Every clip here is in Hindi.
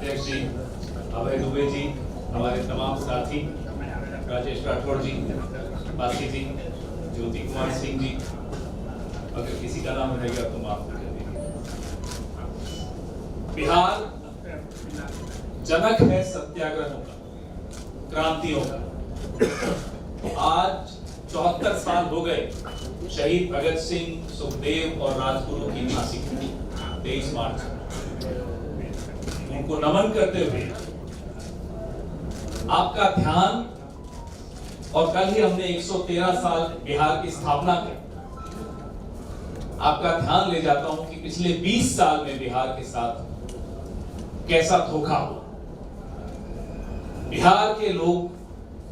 अध्यक्ष जी, अभय दुबे जी, हमारे तमाम साथी, राजेश राठौड़ जी, बासी जी, ज्योति कुमार सिंह जी, अगर किसी का नाम रह गया तो माफ कर दीजिए। बिहार जनक है सत्याग्रहों का, क्रांतियों का। आज 74 साल हो गए शहीद भगत सिंह, सुखदेव और राजगुरु की फांसी को 23 मार्च। उनको नमन करते हुए आपका ध्यान, और कल ही हमने 113 साल बिहार की स्थापना की, आपका ध्यान ले जाता हूं कि पिछले 20 साल में बिहार के साथ कैसा धोखा हुआ। बिहार के लोग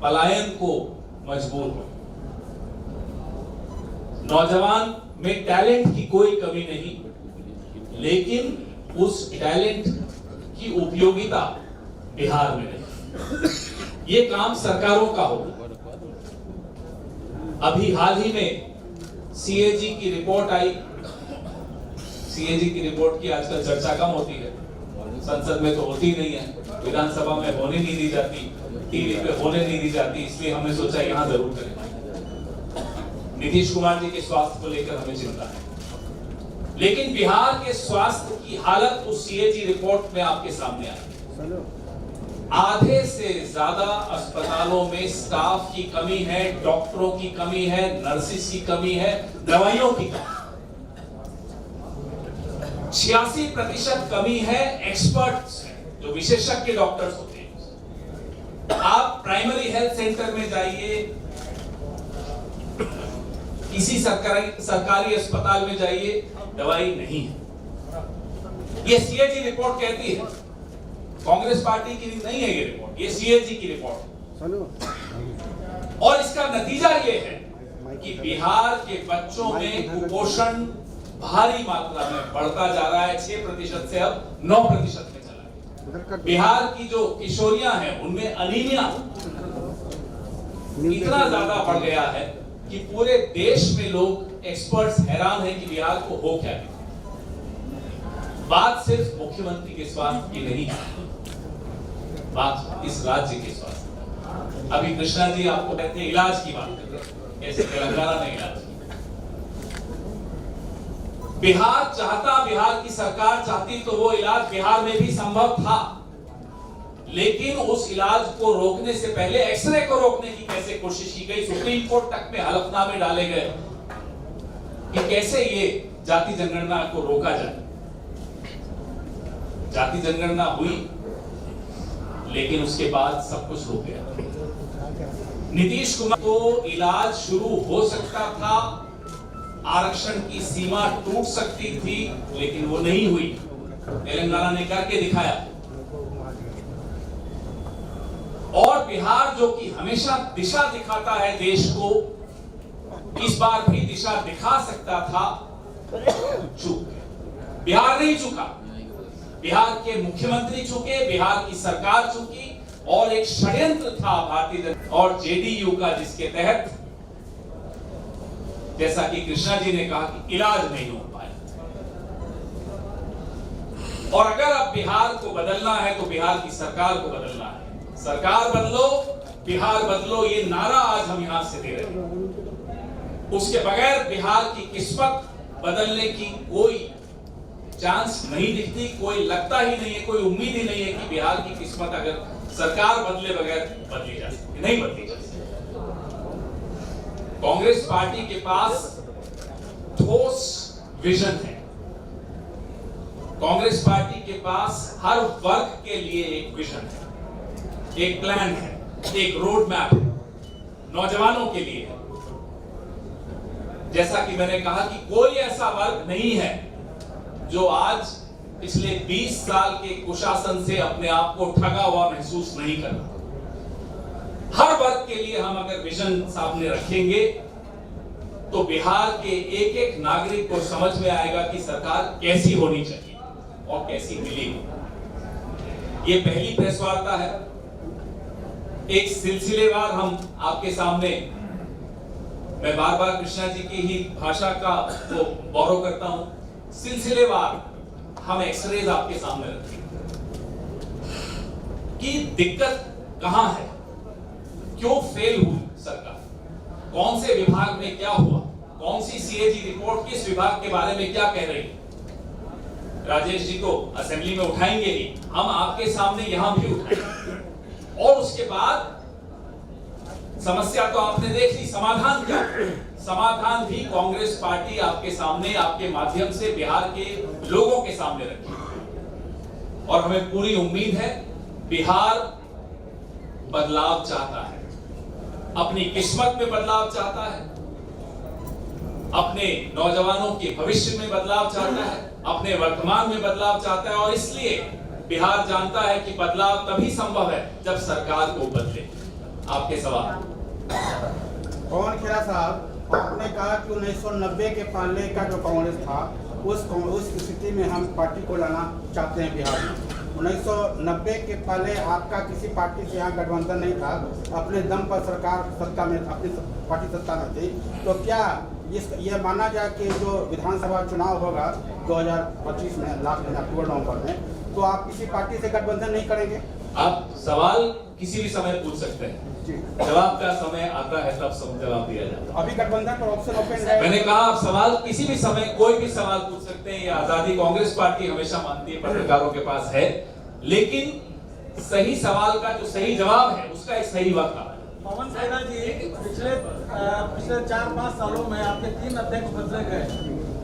पलायन को मजबूर हुए। नौजवान में टैलेंट की कोई कमी नहीं, लेकिन उस टैलेंट की उपयोगिता बिहार में नहीं। ये काम सरकारों का हो। अभी हाल ही में सीएजी की रिपोर्ट आई। सीएजी की रिपोर्ट की आजकल चर्चा कम होती है, संसद में तो होती नहीं है, विधानसभा में होने नहीं दी जाती, टीवी पे होने नहीं दी जाती, इसलिए हमने सोचा यहां जरूर करें। नीतीश कुमार जी के स्वास्थ्य को लेकर हमें चिंता है, लेकिन बिहार के स्वास्थ्य की हालत उस सीएजी रिपोर्ट में आपके सामने आई। आधे से ज्यादा अस्पतालों में स्टाफ की कमी है, डॉक्टरों की कमी है, नर्सिस की कमी है, दवाइयों की कमी। 86% कमी है एक्सपर्ट्स, जो विशेषज्ञ डॉक्टर्स होते हैं। आप प्राइमरी हेल्थ सेंटर में जाइए, किसी सरकारी अस्पताल में जाइए, दवाई नहीं है। ये सीएजी रिपोर्ट कहती है, कांग्रेस पार्टी की नहीं है ये रिपोर्ट, ये सीएजी की रिपोर्ट। और इसका नतीजा ये है कि बिहार के बच्चों में कुपोषण भारी मात्रा में बढ़ता जा रहा है। 6% से अब 9% में चला है। बिहार की जो किशोरियां हैं उनमें अनीमिया इतना ज्यादा बढ़ गया है कि पूरे देश में लोग, एक्सपर्ट्स हैरान हैं कि बिहार को हो क्या है। बात सिर्फ मुख्यमंत्री के स्वास्थ्य की नहीं है, बात इस राज्य के स्वास्थ्य। अभी कृष्णा जी आपको कहते हैं इलाज की बात कर रहे हैं, कैसे तेलंगाना में इलाज। बिहार चाहता, बिहार की सरकार चाहती तो वो इलाज बिहार में भी संभव था, लेकिन उस इलाज को रोकने से पहले एक्सरे को रोकने की कैसे कोशिश की गई। सुप्रीम कोर्ट तक में हलफनामे डाले गए कि कैसे ये जाति जनगणना को रोका जाए। जाति जनगणना हुई, लेकिन उसके बाद सब कुछ रुक गया। नीतीश कुमार को इलाज शुरू हो सकता था, आरक्षण की सीमा टूट सकती थी, लेकिन वो नहीं हुई। तेलंगाना ने करके दिखाया। और बिहार जो कि हमेशा दिशा दिखाता है देश को, इस बार भी दिशा दिखा सकता था, चूक गया। बिहार नहीं चुका, बिहार के मुख्यमंत्री चुके, बिहार की सरकार चुकी, और एक षड्यंत्र था भारतीय जनता और जेडीयू का, जिसके तहत, जैसा कि कृष्णा जी ने कहा, कि इलाज नहीं हो पाया। और अगर अब बिहार को बदलना है तो बिहार की सरकार को बदलना है। सरकार बदलो, बिहार बदलो, ये नारा आज हम यहां से दे रहे हैं। उसके बगैर बिहार की किस्मत बदलने की कोई चांस नहीं दिखती, कोई लगता ही नहीं है, कोई उम्मीद ही नहीं है कि बिहार की किस्मत अगर सरकार बदले बगैर बदली जा सकती, नहीं बदली जा सकती। कांग्रेस पार्टी के पास ठोस विजन है। कांग्रेस पार्टी के पास हर वर्ग के लिए एक विजन है, एक प्लान है, एक रोड मैप है, नौजवानों के लिए है। जैसा कि मैंने कहा कि कोई ऐसा वर्ग नहीं है जो आज पिछले 20 साल के कुशासन से अपने आप को ठगा हुआ महसूस नहीं कर रहा। हर वर्ग के लिए हम अगर विजन सामने रखेंगे तो बिहार के एक एक नागरिक को समझ में आएगा कि सरकार कैसी होनी चाहिए और कैसी मिलेगी। ये पहली प्रेस वार्ता है। एक सिलसिलेवार हम आपके सामने, मैं बार बार कृष्णा जी की ही भाषा का वो बोरो करता हूं, सिलसिलेवार हम एक्सरेज आपके सामने रखेंगे। कि दिक्कत कहां है, क्यों फेल हुई सरकार, कौन से विभाग में क्या हुआ, कौन सी सीएजी रिपोर्ट किस विभाग के बारे में क्या कह रही है। राजेश जी तो असेंबली में उठाएंगे ही, हम आपके सामने यहां भी उठाएंगे। और उसके बाद समस्या तो आपने देख ली, समाधान क्या, समाधान भी कांग्रेस पार्टी आपके सामने, आपके माध्यम से बिहार के लोगों के सामने रखी। और हमें पूरी उम्मीद है बिहार बदलाव चाहता है, अपनी किस्मत में बदलाव चाहता है, अपने नौजवानों के भविष्य में बदलाव चाहता है, अपने वर्तमान में बदलाव चाहता है। और इसलिए बिहार जानता है कि बदलाव तभी संभव है जब सरकार को बदले। आपके सवाल। पवन खेड़ा साहब, आपने कहा कि 1990 के पहले का जो कांग्रेस था उस स्थिति में हम पार्टी को लाना चाहते हैं बिहार में। 1990 के पहले आपका किसी पार्टी से यहाँ गठबंधन नहीं था, अपने दम पर सरकार सत्ता में, अपनी पार्टी सत्ता में थी। तो क्या ये माना जाए कि जो विधानसभा चुनाव होगा 2025 में, लास्ट में अक्टूबर नवंबर में, तो आप किसी पार्टी से गठबंधन नहीं करेंगे? आप सवाल किसी भी समय पूछ सकते हैं, जवाब का समय आता है तब जवाब दिया जाता है। अभी गठबंधन पर ऑप्शन ओपन है। मैंने कहा आप सवाल किसी भी समय कोई भी सवाल पूछ सकते हैं, ये आजादी कांग्रेस पार्टी हमेशा मानती है, पत्रकारों के पास है, लेकिन सही सवाल का जो सही जवाब है उसका एक सही वक्त आता है। पवन खेड़ा जी, पिछले 4-5 सालों में आपके 3 अध्यक्ष बदले गए,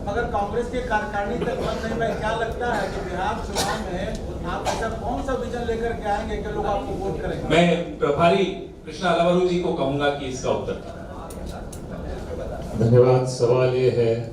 मगर कांग्रेस के कार्यकारिणी तक बंद नहीं हुए। क्या लगता है कि बिहार चुनाव में आप ऐसा कौन सा विजन लेकर के आएंगे कि लोग आपको वोट करेंगे? मैं प्रभारी कृष्णा लवरू जी को कहूंगा कि इसका उत्तर। धन्यवाद। सवाल ये है